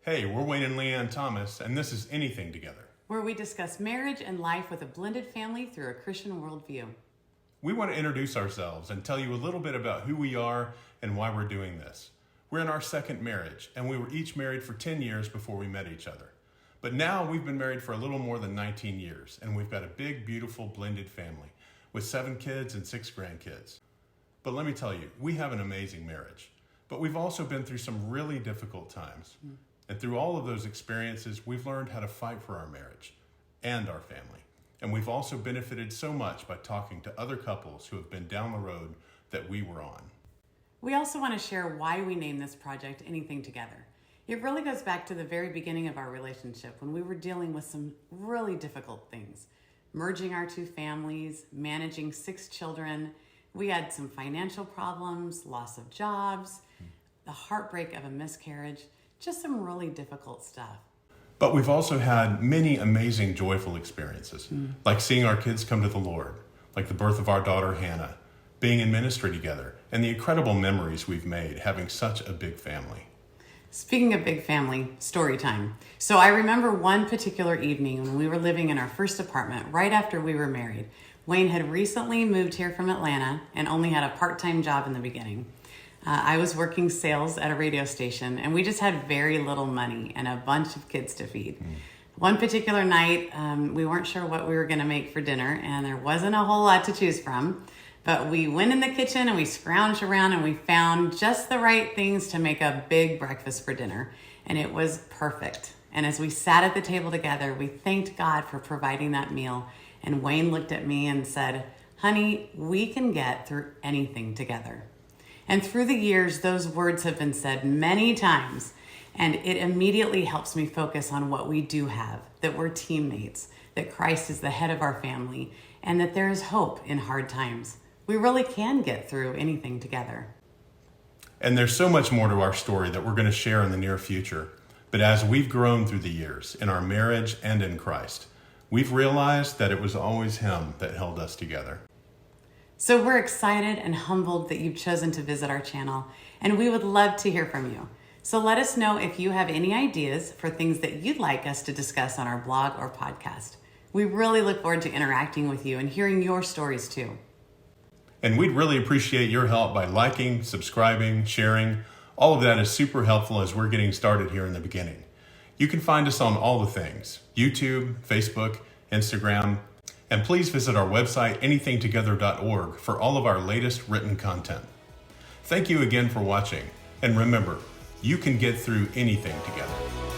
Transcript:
Hey, we're Wayne and Leanne Thomas, and this is Anything Together, where we discuss marriage and life with a blended family through a Christian worldview. We want to introduce ourselves and tell you a little bit about who we are and why we're doing this. We're in our second marriage, and we were each married for 10 years before we met each other. But now we've been married for a little more than 19 years, and we've got a big, beautiful, blended family with 7 kids and 6 grandkids. But let me tell you, we have an amazing marriage. But we've also been through some really difficult times. And through all of those experiences, we've learned how to fight for our marriage and our family. And we've also benefited so much by talking to other couples who have been down the road that we were on. We also want to share why we named this project Anything Together. It really goes back to the very beginning of our relationship when we were dealing with some really difficult things. Merging our 2 families, managing 6 children. We had some financial problems, loss of jobs, the heartbreak of a miscarriage, just some really difficult stuff. But we've also had many amazing, joyful experiences, like seeing our kids come to the Lord, like the birth of our daughter, Hannah, being in ministry together, and the incredible memories we've made having such a big family. Speaking of big family, story time. So I remember one particular evening when we were living in our first apartment right after we were married. Wayne had recently moved here from Atlanta and only had a part-time job in the beginning. I was working sales at a radio station, and we just had very little money and a bunch of kids to feed. One particular night, we weren't sure what we were going to make for dinner, and there wasn't a whole lot to choose from. But we went in the kitchen and we scrounged around and we found just the right things to make a big breakfast for dinner. And it was perfect. And as we sat at the table together, we thanked God for providing that meal. And Wayne looked at me and said, "Honey, we can get through anything together." And through the years, those words have been said many times. And it immediately helps me focus on what we do have, that we're teammates, that Christ is the head of our family, and that there is hope in hard times. We really can get through anything together. And there's so much more to our story that we're going to share in the near future. But as we've grown through the years in our marriage and in Christ, we've realized that it was always Him that held us together. So we're excited and humbled that you've chosen to visit our channel, and we would love to hear from you. So let us know if you have any ideas for things that you'd like us to discuss on our blog or podcast. We really look forward to interacting with you and hearing your stories too. And we'd really appreciate your help by liking, subscribing, sharing. All of that is super helpful as we're getting started here in the beginning. You can find us on all the things: YouTube, Facebook, Instagram, and please visit our website, anythingtogether.org, for all of our latest written content. Thank you again for watching, and remember, you can get through anything together.